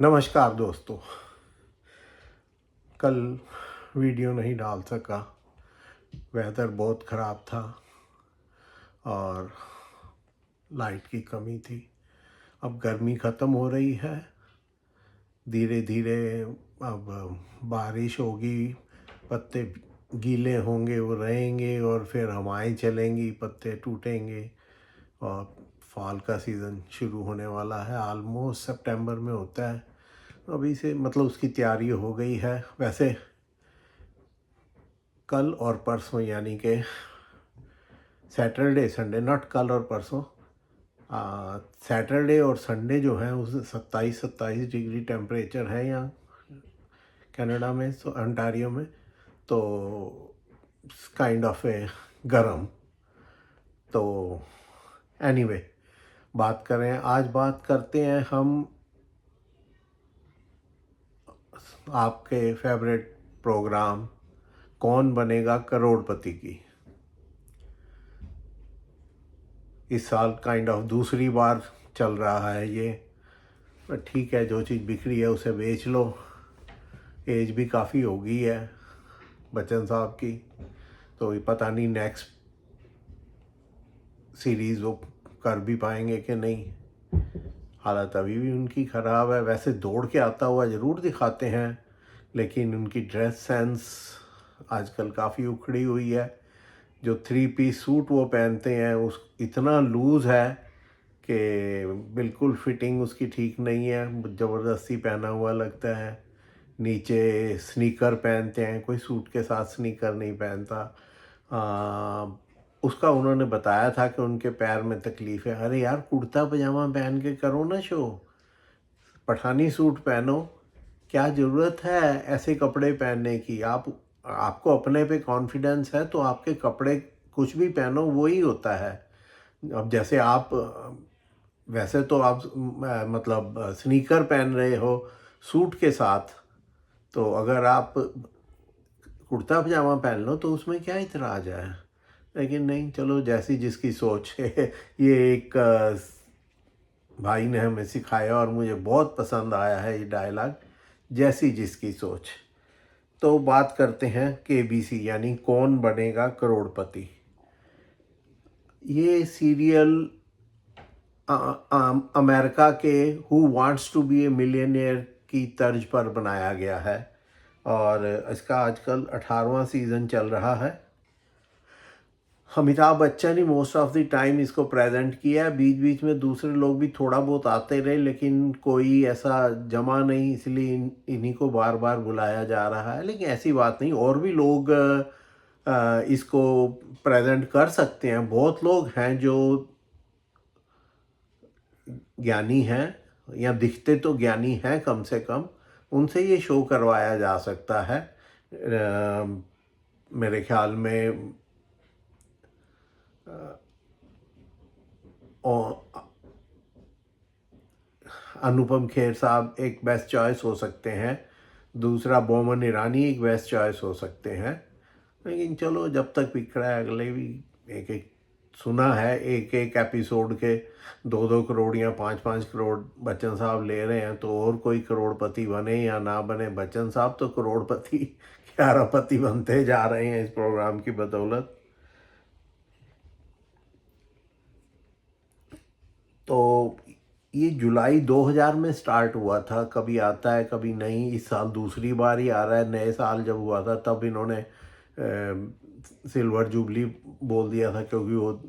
नमस्कार दोस्तों। कल वीडियो नहीं डाल सका, वेदर बहुत ख़राब था और लाइट की कमी थी। अब गर्मी ख़त्म हो रही है, धीरे धीरे अब बारिश होगी, पत्ते गीले होंगे, वो रहेंगे और फिर हवाएं चलेंगी, पत्ते टूटेंगे और फॉल का सीज़न शुरू होने वाला है। ऑलमोस्ट सितंबर में होता है, अभी से मतलब उसकी तैयारी हो गई है। वैसे कल और परसों यानी कि सैटरडे संडे, नॉट कल और परसों, सैटरडे और संडे जो है उस 27 डिग्री टेम्परेचर है यहाँ कनाडा में, अंटारियो में। तो काइंड ऑफ ए गरम। तो एनीवे, बात करते हैं हम आपके फेवरेट प्रोग्राम कौन बनेगा करोड़पति की। इस साल काइंड ऑफ दूसरी बार चल रहा है ये, पर ठीक है, जो चीज़ बिक रही है उसे बेच लो। एज भी काफ़ी हो गई है बच्चन साहब की, तो ये पता नहीं नेक्स्ट सीरीज़ वो कर भी पाएंगे कि नहीं। हालत अभी भी उनकी ख़राब है। वैसे दौड़ के आता हुआ ज़रूर दिखाते हैं, लेकिन उनकी ड्रेस सेंस आजकल काफ़ी उखड़ी हुई है। जो 3 पीस सूट वो पहनते हैं उस इतना लूज़ है कि बिल्कुल फिटिंग उसकी ठीक नहीं है, ज़बरदस्ती पहना हुआ लगता है। नीचे स्नीकर पहनते हैं, कोई सूट के साथ स्नीकर नहीं पहनता। उसका उन्होंने बताया था कि उनके पैर में तकलीफ़ है। अरे यार, कुर्ता पजामा पहन के करो ना शो, पठानी सूट पहनो। क्या ज़रूरत है ऐसे कपड़े पहनने की? आपको अपने पे कॉन्फिडेंस है तो आपके कपड़े कुछ भी पहनो वही होता है। अब जैसे आप वैसे तो आप मतलब स्नीकर पहन रहे हो सूट के साथ, तो अगर आप कुर्ता पजामा पहन लो तो उसमें क्या इतराज़ है। लेकिन नहीं, चलो जैसी जिसकी सोच है। ये एक भाई ने हमें सिखाया और मुझे बहुत पसंद आया है ये डायलॉग, जैसी जिसकी सोच। तो बात करते हैं केबीसी यानी कौन बनेगा करोड़पति। ये सीरियल अमेरिका के who wants to be a millionaire की तर्ज पर बनाया गया है और इसका आजकल 18वां सीज़न चल रहा है। अमिताभ बच्चन ही मोस्ट ऑफ द टाइम इसको प्रेजेंट किया है। बीच बीच में दूसरे लोग भी थोड़ा बहुत आते रहे, लेकिन कोई ऐसा जमा नहीं, इसलिए इन्हीं को बार बार बुलाया जा रहा है। लेकिन ऐसी बात नहीं, और भी लोग इसको प्रेजेंट कर सकते हैं। बहुत लोग हैं जो ज्ञानी हैं या दिखते तो ज्ञानी हैं कम से कम, उनसे ये शो करवाया जा सकता है। मेरे ख्याल में अनुपम खेर साहब एक बेस्ट चॉइस हो सकते हैं, दूसरा बोमन ईरानी एक बेस्ट चॉइस हो सकते हैं। लेकिन चलो, जब तक बिक रहा है, अगले भी एक एक सुना है, एक एक एपिसोड के 2-2 करोड़ या 5-5 करोड़ बच्चन साहब ले रहे हैं। तो और कोई करोड़पति बने या ना बने, बच्चन साहब तो करोड़पति 11पति बनते जा रहे हैं इस प्रोग्राम की बदौलत। तो ये जुलाई 2000 में स्टार्ट हुआ था, कभी आता है कभी नहीं। इस साल दूसरी बार ही आ रहा है। नए साल जब हुआ था तब इन्होंने सिल्वर जुबली बोल दिया था, क्योंकि वो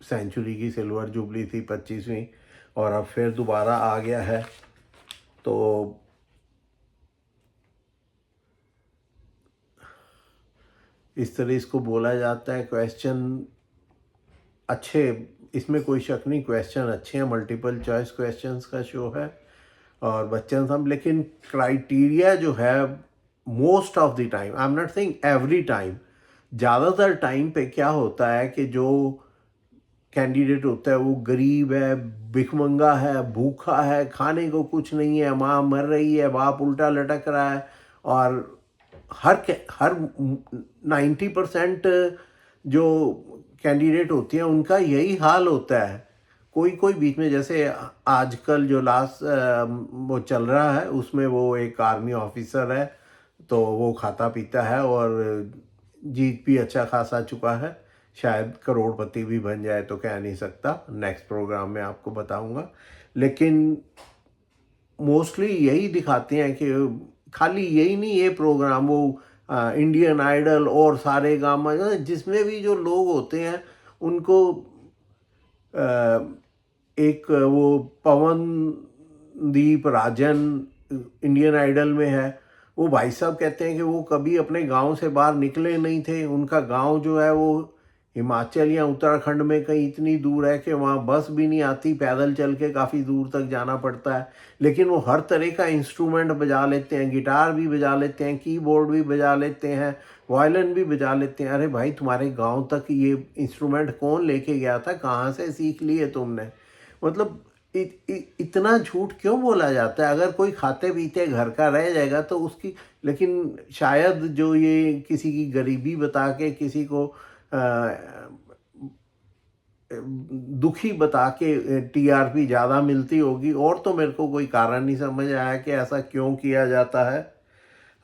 सेंचुरी की सिल्वर जुबली थी 25वीं, और अब फिर दोबारा आ गया है। तो इस तरह इसको बोला जाता है। क्वेश्चन अच्छे, इसमें कोई शक नहीं, क्वेश्चन अच्छे हैं, मल्टीपल चॉइस क्वेश्चंस का शो है और बच्चन साहब। लेकिन क्राइटेरिया जो है most of the time, I am not saying every time, ज़्यादातर टाइम पे क्या होता है कि जो कैंडिडेट होता है वो गरीब है, भिखमंगा है, भूखा है, खाने को कुछ नहीं है, माँ मर रही है, बाप उल्टा लटक रहा है, और हर 90% जो कैंडिडेट होती हैं उनका यही हाल होता है। कोई कोई बीच में, जैसे आजकल जो लास्ट वो चल रहा है उसमें वो एक आर्मी ऑफिसर है, तो वो खाता पीता है और जीत भी अच्छा खासा चुका है, शायद करोड़पति भी बन जाए तो कह नहीं सकता, नेक्स्ट प्रोग्राम में आपको बताऊंगा। लेकिन मोस्टली यही दिखाते हैं कि खाली यही नहीं, ये प्रोग्राम वो इंडियन आइडल और सारे गामा, जिसमें भी जो लोग होते हैं उनको एक वो पवनदीप राजन इंडियन आइडल में है, वो भाई साहब कहते हैं कि वो कभी अपने गांव से बाहर निकले नहीं थे, उनका गांव जो है वो हिमाचल या उत्तराखंड में कहीं इतनी दूर है कि वहाँ बस भी नहीं आती, पैदल चल के काफ़ी दूर तक जाना पड़ता है, लेकिन वो हर तरह का इंस्ट्रूमेंट बजा लेते हैं, गिटार भी बजा लेते हैं, कीबोर्ड भी बजा लेते हैं, वायलिन भी बजा लेते हैं। अरे भाई, तुम्हारे गांव तक ये इंस्ट्रूमेंट कौन लेके गया था, कहाँ से सीख लिए तुमने? मतलब इतना झूठ क्यों बोला जाता है? अगर कोई खाते पीते घर का रह जाएगा तो उसकी, लेकिन शायद जो ये किसी की गरीबी बता के किसी को दुखी बता के टीआरपी ज़्यादा मिलती होगी, और तो मेरे को कोई कारण नहीं समझ आया कि ऐसा क्यों किया जाता है।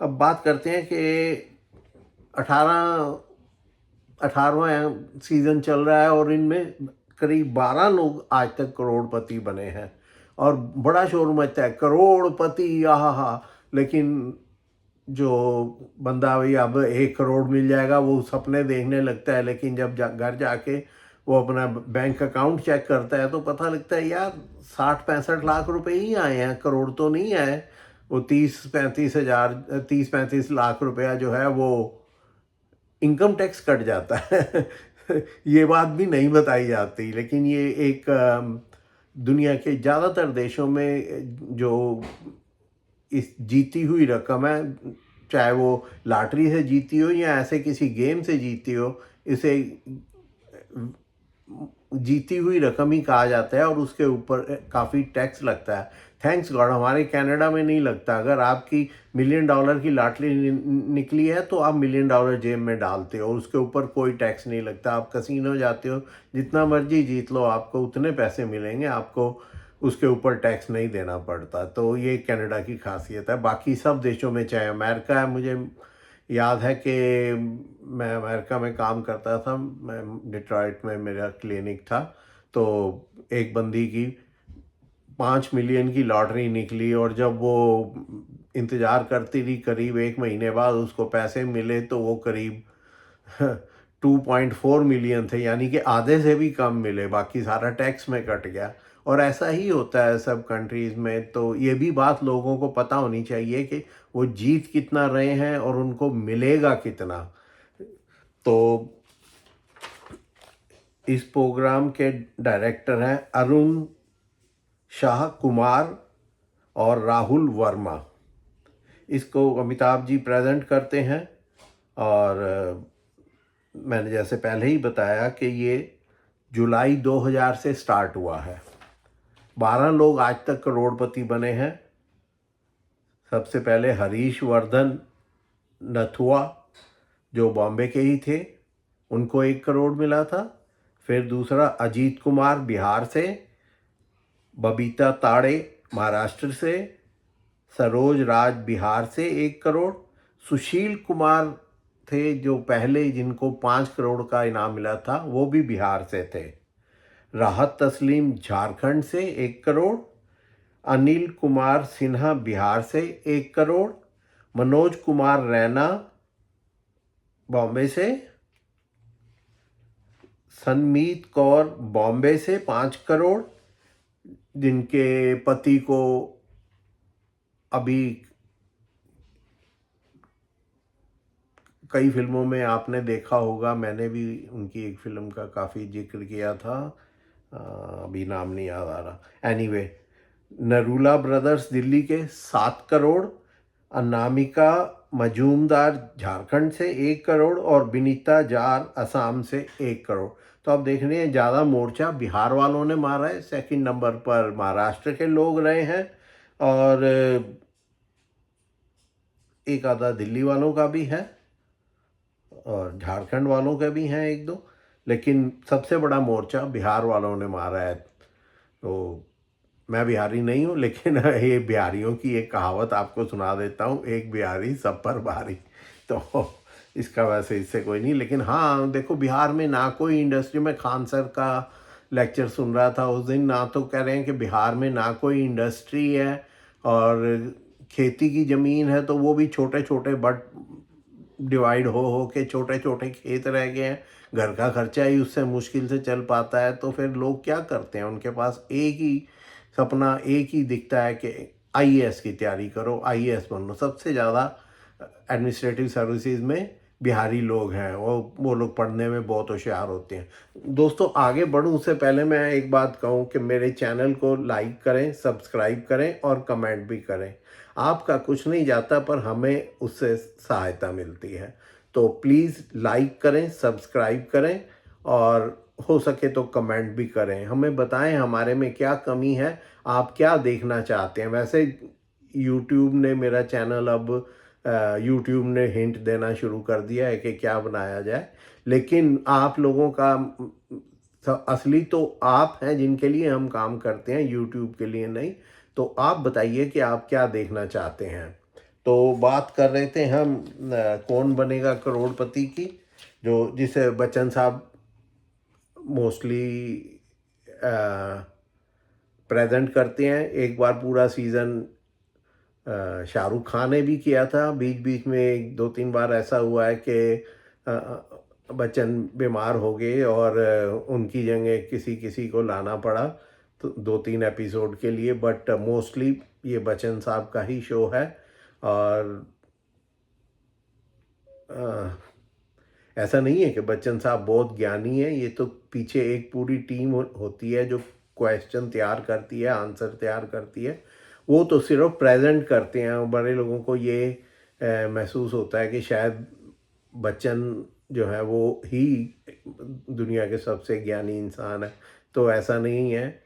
अब बात करते हैं कि 18वां सीज़न चल रहा है और इनमें करीब 12 लोग आज तक करोड़पति बने हैं और बड़ा शोर मचता है करोड़पति, आहा। लेकिन जो बंदा भाई अब 1 करोड़ मिल जाएगा वो सपने देखने लगता है, लेकिन जब घर जाके वो अपना बैंक अकाउंट चेक करता है तो पता लगता है यार 60-65 लाख रुपए ही आए हैं, करोड़ तो नहीं आए। वो 30-35 लाख रुपया जो है वो इनकम टैक्स कट जाता है। ये बात भी नहीं बताई जाती, लेकिन ये एक दुनिया के ज़्यादातर देशों में जो इस जीती हुई रकम है, चाहे वो लॉटरी से जीती हो या ऐसे किसी गेम से जीती हो, इसे जीती हुई रकम ही कहा जाता है और उसके ऊपर काफ़ी टैक्स लगता है। थैंक्स गॉड हमारे कनाडा में नहीं लगता। अगर आपकी $1 मिलियन की लॉटरी निकली है तो आप $1 मिलियन जेब में डालते हो, उसके ऊपर कोई टैक्स नहीं लगता। आप कसिनो जाते हो, जितना मर्जी जीत लो, आपको उतने पैसे मिलेंगे, आपको उसके ऊपर टैक्स नहीं देना पड़ता। तो ये कनाडा की खासियत है। बाकी सब देशों में, चाहे अमेरिका है, मुझे याद है कि मैं अमेरिका में काम करता था, मैं डिट्रॉइट में मेरा क्लिनिक था, तो एक बंदी की 5 मिलियन की लॉटरी निकली और जब वो इंतज़ार करती रही, करीब 1 महीने बाद उसको पैसे मिले तो वो करीब 2.4 मिलियन थे, यानी कि आधे से भी कम मिले, बाकी सारा टैक्स में कट गया। और ऐसा ही होता है सब कंट्रीज़ में। तो ये भी बात लोगों को पता होनी चाहिए कि वो जीत कितना रहे हैं और उनको मिलेगा कितना। तो इस प्रोग्राम के डायरेक्टर हैं अरुण शाह कुमार और राहुल वर्मा। इसको अमिताभ जी प्रेजेंट करते हैं और मैंने जैसे पहले ही बताया कि ये जुलाई 2000 से स्टार्ट हुआ है। 12 लोग आज तक करोड़पति बने हैं। सबसे पहले हरीश वर्धन नथुआ, जो बॉम्बे के ही थे, उनको 1 करोड़ मिला था। फिर दूसरा अजीत कुमार बिहार से, बबीता ताड़े महाराष्ट्र से, सरोज राज बिहार से 1 करोड़, सुशील कुमार थे जो पहले जिनको 5 करोड़ का इनाम मिला था, वो भी बिहार से थे। राहत तस्लीम झारखंड से 1 करोड़, अनिल कुमार सिन्हा बिहार से 1 करोड़, मनोज कुमार रैना बॉम्बे से, सनमीत कौर बॉम्बे से 5 करोड़, जिनके पति को अभी कई फिल्मों में आपने देखा होगा, मैंने भी उनकी एक फिल्म का काफ़ी जिक्र किया था, अभी नाम नहीं याद आ रहा। एनीवे, नरूला ब्रदर्स दिल्ली के 7 करोड़, अनामिका मजूमदार झारखंड से 1 करोड़ और बिनीता जार असम से 1 करोड़। तो आप देख रहे हैं ज़्यादा मोर्चा बिहार वालों ने मारा है। सेकंड नंबर पर महाराष्ट्र के लोग रहे हैं और एक आधा दिल्ली वालों का भी है और झारखंड वालों के भी हैं 1-2, लेकिन सबसे बड़ा मोर्चा बिहार वालों ने मारा है। तो मैं बिहारी नहीं हूँ, लेकिन ये बिहारियों की एक कहावत आपको सुना देता हूँ, एक बिहारी सब पर भारी। तो इसका वैसे इससे कोई नहीं, लेकिन हाँ देखो, बिहार में ना कोई इंडस्ट्री में, खान सर का लेक्चर सुन रहा था उस दिन, ना तो कह रहे हैं कि बिहार में ना कोई इंडस्ट्री है, और खेती की ज़मीन है तो वो भी छोटे छोटे बट डिवाइड हो के छोटे छोटे खेत रह गए हैं। घर का खर्चा ही उससे मुश्किल से चल पाता है, तो फिर लोग क्या करते हैं, उनके पास एक ही सपना, एक ही दिखता है कि आईएएस की तैयारी करो, आईएएस बनो। सबसे ज़्यादा एडमिनिस्ट्रेटिव सर्विसेज में बिहारी लोग हैं, वो लोग पढ़ने में बहुत होशियार होते हैं। दोस्तों, आगे बढ़ूं उससे पहले मैं एक बात कहूं कि मेरे चैनल को लाइक करें, सब्सक्राइब करें और कमेंट भी करें। आपका कुछ नहीं जाता, पर हमें उससे सहायता मिलती है। तो प्लीज़ लाइक करें, सब्सक्राइब करें, और हो सके तो कमेंट भी करें। हमें बताएं हमारे में क्या कमी है, आप क्या देखना चाहते हैं। वैसे यूट्यूब ने मेरा चैनल अब यूट्यूब ने हिंट देना शुरू कर दिया है कि क्या बनाया जाए, लेकिन आप लोगों का असली तो आप हैं जिनके लिए हम काम करते हैं, यूट्यूब के लिए नहीं। तो आप बताइए कि आप क्या देखना चाहते हैं। तो बात कर रहे थे हम कौन बनेगा करोड़पति की, जो जिसे बच्चन साहब मोस्टली प्रेजेंट करते हैं। एक बार पूरा सीज़न शाहरुख खान ने भी किया था, बीच बीच में एक दो तीन बार ऐसा हुआ है कि बच्चन बीमार हो गए और उनकी जगह किसी किसी को लाना पड़ा, तो दो तीन एपिसोड के लिए। बट मोस्टली ये बच्चन साहब का ही शो है। और ऐसा नहीं है कि बच्चन साहब बहुत ज्ञानी है, ये तो पीछे एक पूरी टीम होती है जो क्वेश्चन तैयार करती है, आंसर तैयार करती है। वो तो सिर्फ प्रेजेंट करते हैं। बड़े लोगों को ये महसूस होता है कि शायद बच्चन जो है वो ही दुनिया के सबसे ज्ञानी इंसान है, तो ऐसा नहीं है।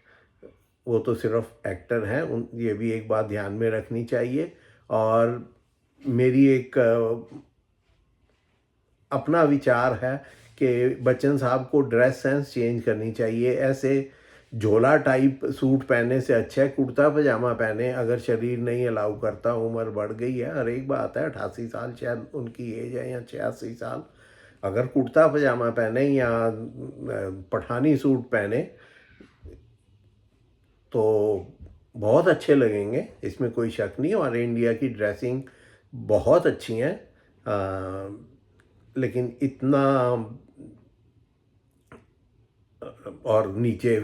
वो तो सिर्फ एक्टर हैं, उन ये भी एक बात ध्यान में रखनी चाहिए। और मेरी एक अपना विचार है कि बच्चन साहब को ड्रेस सेंस चेंज करनी चाहिए। ऐसे झोला टाइप सूट पहनने से अच्छा है कुर्ता पजामा पहने, अगर शरीर नहीं अलाउ करता। उम्र बढ़ गई है, हर एक बात है, 88 साल शायद उनकी एज है, या 86 साल। अगर कुर्ता पजामा पहने या पठानी सूट पहने तो बहुत अच्छे लगेंगे, इसमें कोई शक नहीं। हमारे इंडिया की ड्रेसिंग बहुत अच्छी हैं, लेकिन इतना और नीचे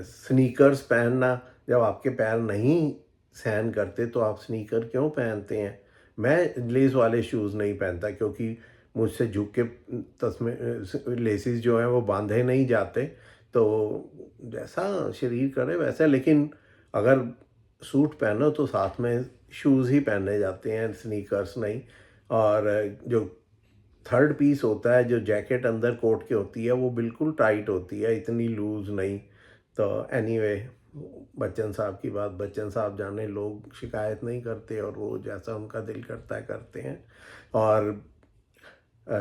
स्नीकर्स पहनना, जब आपके पैर नहीं सहन करते तो आप स्नीकर क्यों पहनते हैं। मैं लेस वाले शूज़ नहीं पहनता, क्योंकि मुझसे झुक के तस्में लेसिस जो हैं वो बांधे नहीं जाते। तो जैसा शरीर करे वैसा, लेकिन अगर सूट पहनो तो साथ में शूज़ ही पहने जाते हैं, स्नीकर्स नहीं। और जो थर्ड पीस होता है, जो जैकेट अंदर कोट के होती है, वो बिल्कुल टाइट होती है, इतनी लूज़ नहीं। तो एनीवे, बच्चन साहब की बात बच्चन साहब जाने, लोग शिकायत नहीं करते और वो जैसा उनका दिल करता है करते हैं। और अ,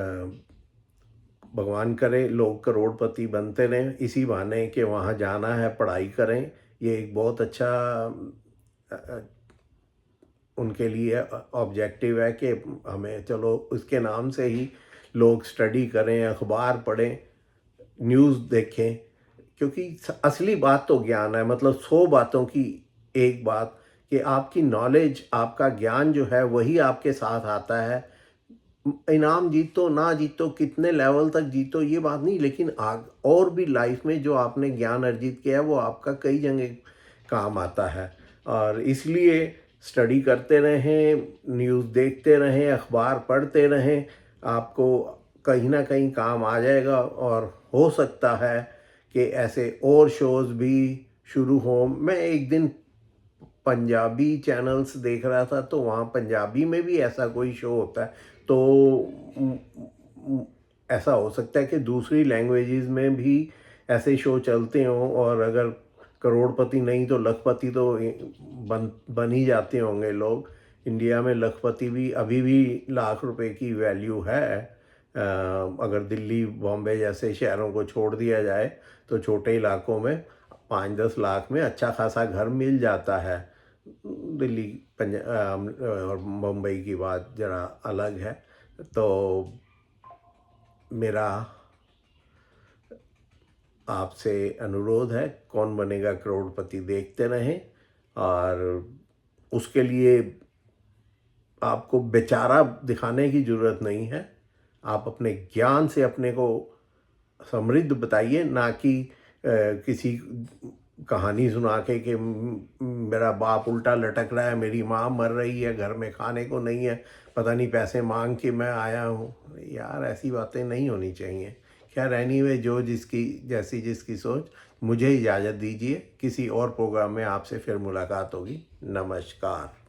भगवान करे लोग करोड़पति बनते रहें, इसी बहाने कि वहाँ जाना है पढ़ाई करें। ये एक बहुत अच्छा अ, उनके लिए ऑब्जेक्टिव है कि हमें, चलो उसके नाम से ही लोग स्टडी करें, अखबार पढ़ें, न्यूज़ देखें। क्योंकि असली बात तो ज्ञान है। मतलब 100 बातों की एक बात कि आपकी नॉलेज, आपका ज्ञान जो है वही आपके साथ आता है। इनाम जीतो ना जीतो, कितने लेवल तक जीतो, ये बात नहीं, लेकिन आग और भी लाइफ में जो आपने ज्ञान अर्जित किया है वो आपका कई जगह काम आता है। और इसलिए स्टडी करते रहें, न्यूज़ देखते रहें, अखबार पढ़ते रहें, आपको कहीं ना कहीं काम आ जाएगा। और हो सकता है कि ऐसे और शोज़ भी शुरू हों। मैं एक दिन पंजाबी चैनल्स देख रहा था, तो वहाँ पंजाबी में भी ऐसा कोई शो होता है। तो उम, उम, ऐसा हो सकता है कि दूसरी लैंग्वेजेस में भी ऐसे शो चलते हों, और अगर करोड़पति नहीं तो लखपति तो बन ही जाते होंगे लोग। इंडिया में लखपति भी अभी भी लाख रुपए की वैल्यू है। अगर दिल्ली बॉम्बे जैसे शहरों को छोड़ दिया जाए तो छोटे इलाकों में 5-10 लाख में अच्छा खासा घर मिल जाता है। दिल्ली और मुंबई की बात ज़रा अलग है। तो मेरा आपसे अनुरोध है, कौन बनेगा करोड़पति देखते रहें, और उसके लिए आपको बेचारा दिखाने की ज़रूरत नहीं है। आप अपने ज्ञान से अपने को समृद्ध बताइए, ना कि किसी कहानी सुना के कि मेरा बाप उल्टा लटक रहा है, मेरी माँ मर रही है, घर में खाने को नहीं है, पता नहीं पैसे मांग के मैं आया हूँ। यार ऐसी बातें नहीं होनी चाहिए। खैर एनीवे, जो जिसकी जैसी जिसकी सोच। मुझे इजाज़त दीजिए, किसी और प्रोग्राम में आपसे फिर मुलाकात होगी। नमस्कार।